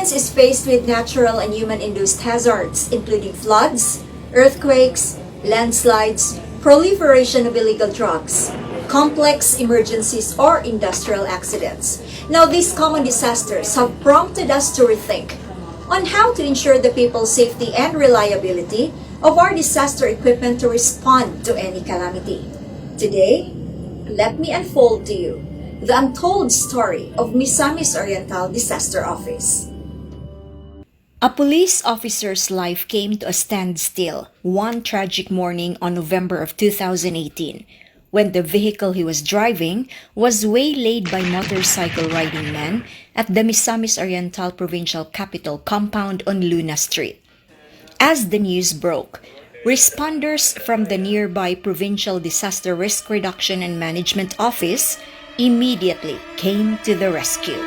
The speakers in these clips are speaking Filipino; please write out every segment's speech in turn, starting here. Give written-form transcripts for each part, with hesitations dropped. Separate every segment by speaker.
Speaker 1: province is faced with natural and human-induced hazards, including floods, earthquakes, landslides, proliferation of illegal drugs, complex emergencies, or industrial accidents. Now, these common disasters have prompted us to rethink on how to ensure the people's safety and reliability of our disaster equipment to respond to any calamity. Today, let me unfold to you the untold story of Misamis Oriental Disaster Office. A police officer's life came to a standstill one tragic morning on November of 2018 when the vehicle he was driving was waylaid by motorcycle riding men at the Misamis Oriental Provincial Capital compound on Luna Street. As the news broke, responders from the nearby Provincial Disaster Risk Reduction and Management Office immediately came to the rescue.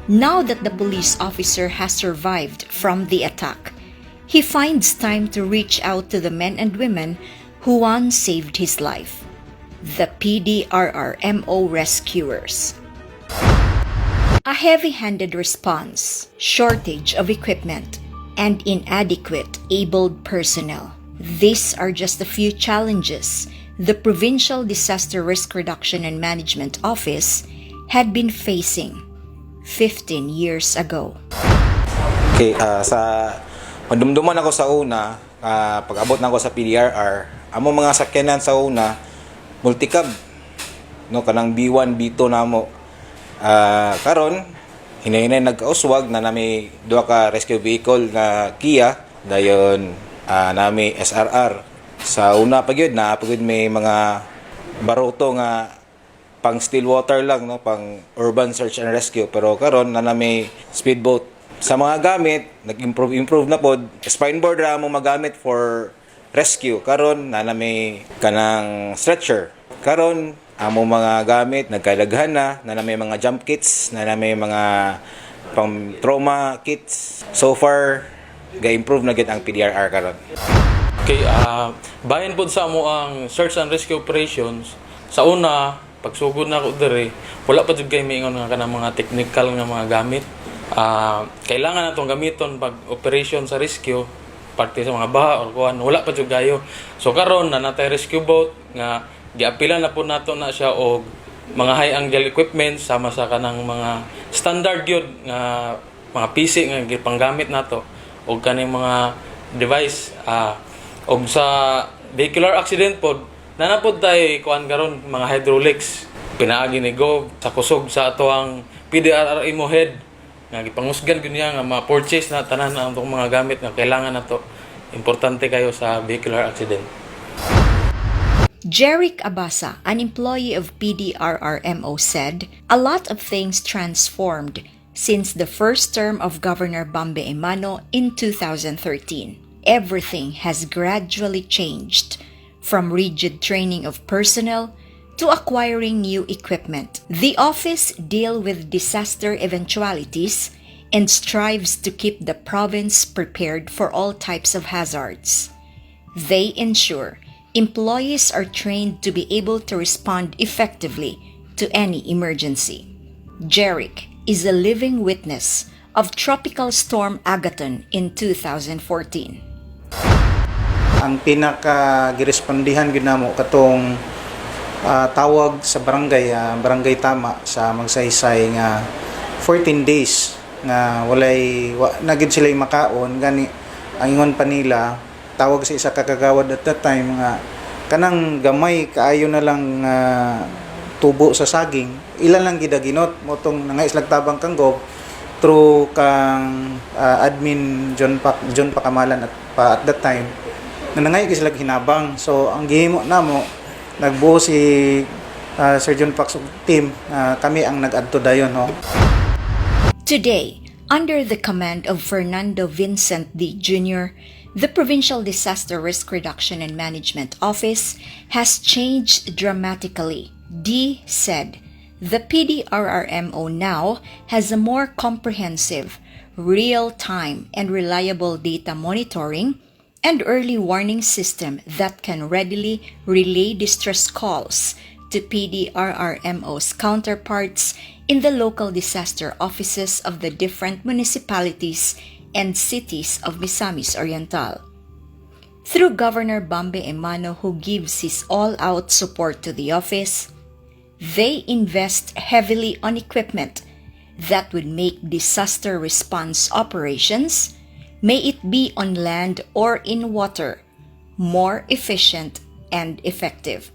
Speaker 1: Now that the police officer has survived from the attack, he finds time to reach out to the men and women who once saved his life, the PDRRMO rescuers. A heavy-handed response, shortage of equipment, and inadequate abled personnel. These are just a few challenges the Provincial Disaster Risk Reduction and Management Office had been facing 15 years ago.
Speaker 2: Okay, sa madumduman ako sa una, pag-abot na ako sa PDRR, amo mga sakyanan sa una, multicab, no, kanang B1, B2 na mo. Karon, hinay-hinay nagkauswag na nami duha ka rescue vehicle na Kia, dayon nami SRR. Sa una pa gyud na pagud may mga baruto nga pang still water lang, no, pang urban search and rescue, pero karon na may speedboat. Sa mga gamit nag-improve na pod, spine board ra mo magamit for rescue. Karon na may kanang stretcher. Karon amo mga gamit nagkailaghan na may mga jump kits, na may mga pang trauma kits. So far ga-improve na gid ang PDRR karon.
Speaker 3: Okay, bayan po sa mo ang search and rescue operations. Sa una, pagsugod na ako dere, wala pa jud kay maingon nga kanang mga technical nga mga gamit. Kailangan natong gamiton pag operation sa rescue, parte sa mga baha or kuan, wala pa jud gayo. So karon na natay rescue boat nga giapilan na po nato na siya og mga high angle equipment sama sa kanang mga standard yun nga mga PC nga gipanggamit nato og kaning mga device og sa vehicular accident pod nanapod tay kuan karon mga hydraulics pinaagi ni Gov sa kusog sa ato ang PDRRMO head nga gipangusgan gyud niya nga ma-purchase na tanan ang mga gamit nga kailangan nato, importante kayo sa vehicular accident.
Speaker 1: Jeric Abasa, an employee of PDRRMO, said, "A lot of things transformed since the first term of Governor Bambe Emano in 2013. Everything has gradually changed, from rigid training of personnel to acquiring new equipment. The office deals with disaster eventualities and strives to keep the province prepared for all types of hazards. They ensure employees are trained to be able to respond effectively to any emergency." Jeric is a living witness of Tropical Storm Agaton in 2014.
Speaker 4: Ang pinaka-girespondihan gyud namo katong tawag sa barangay, barangay tama sa Magsaysay nga 14 days nga walay na gid sila makaon gani ang ingon pa nila tawag sa isa ka kagawad at that time nga kanang gamay kaayo na lang tubo sa saging, ilan lang gidaginot motong nangaislag tabang kanggob through kang admin John Pakamalan at that time na nangay sila hinabang. So ang gihimo namo nagbuo si Sir John Pak's team, kami ang nag-adto dayon no.
Speaker 1: Today, under the command of Fernando Vincent D. Jr., the Provincial Disaster Risk Reduction and Management Office has changed dramatically. D said, the PDRRMO now has a more comprehensive, real-time, and reliable data monitoring and early warning system that can readily relay distress calls to PDRRMO's counterparts in the local disaster offices of the different municipalities and cities of Misamis Oriental. Through Governor Bambe Emano, who gives his all-out support to the office, they invest heavily on equipment that would make disaster response operations, may it be on land or in water, more efficient and effective.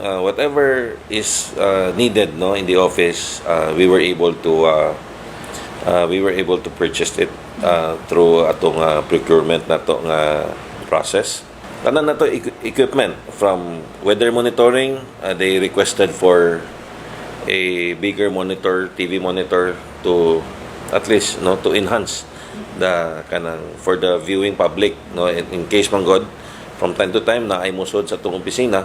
Speaker 5: Whatever is needed no in the office, we were able to purchase it through atong procurement nato nga process. Tanan nato equipment from weather monitoring, they requested for a bigger monitor, TV monitor to at least no to enhance the kanang for the viewing public no in case man god from time to time na ay musod sa atong opisina,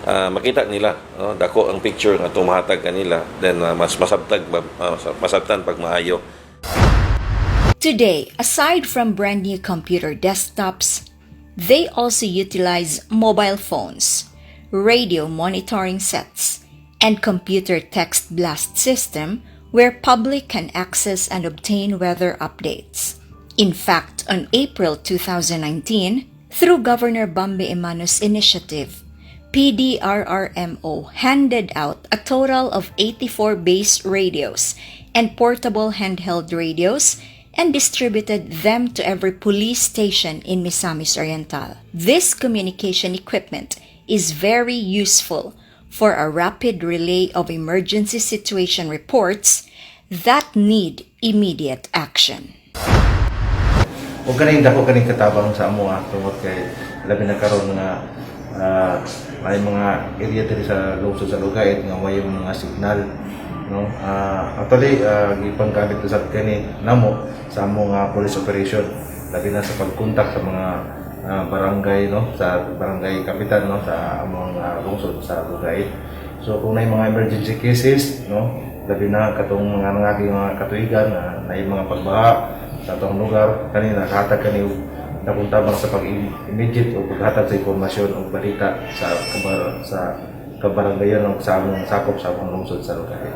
Speaker 5: makita nila no dako ang picture nga atong mahatag kanila, then mas masabtan pag maayo.
Speaker 1: Today, aside from brand new computer desktops, they also utilize mobile phones, radio monitoring sets, and computer text blast system where public can access and obtain weather updates. In fact, on April 2019, through Governor Bambe Emano's initiative, PDRRMO handed out a total of 84 base radios and portable handheld radios and distributed them to every police station in Misamis Oriental. This communication equipment is very useful for a rapid relay of emergency situation reports that need immediate action.
Speaker 6: O kaning dako kaning katabang sa amo tungod kay labi na karon nga may mga area diri sa lungsod sa Lugay nga may mga signal no. Actually gipanggamit usab kani namo sa among police operation labi na sa pagkontak sa mga barangay no, sa barangay kapitan no sa among lungsod sa Lugay. So kung may mga emergency cases no, labi na katong mga nangaging mga katuigan na may mga pagbaha sa atong lugar, kanina nakahatag kani napuntabang sa pag-immediate o paghatag sa impormasyon o balita sa kabarangayan o sa among sakop sa among lungsod sa Lugay.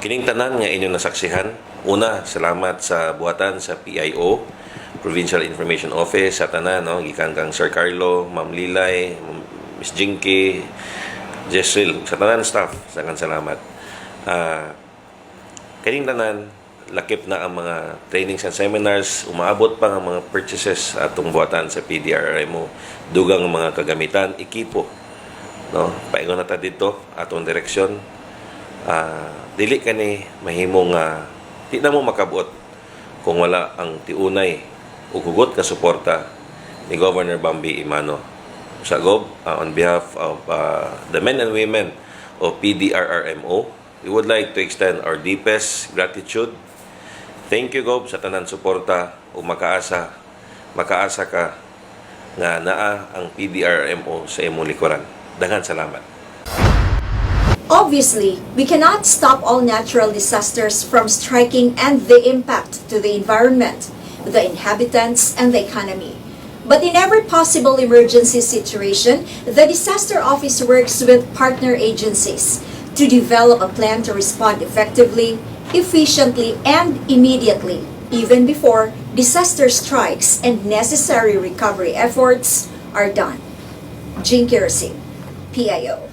Speaker 5: Kining tanan nga inyong nasaksihan, una, salamat sa buhatan sa PIO, Provincial Information Office, sa tanan, no? Gikan kang Sir Carlo, Ma'am Lilay, Miss Jinky, Jesril, sa tanan staff, sakan salamat. Kining tanan, lakip na ang mga trainings and seminars, umaabot pa ang mga purchases atong buhatan sa PDRRMO, dugang mga kagamitan, ekipo, no? Paingon na ta dito, atong direksyon, dili kani mahimong di na mo makabuot kung wala ang tiunay o hugot ka suporta ni Governor Bambe Emano. Sa GOB, on behalf of the men and women of PDRRMO, we would like to extend our deepest gratitude Thank you, Gob, sa tanan suporta o makaasa ka nga naa ang PDRRMO sa imong likuran. Daghan salamat.
Speaker 1: Obviously, we cannot stop all natural disasters from striking and the impact to the environment, the inhabitants, and the economy. But in every possible emergency situation, the Disaster Office works with partner agencies to develop a plan to respond effectively, efficiently, and immediately, even before disaster strikes and necessary recovery efforts are done. Jean Kirsi, PIO.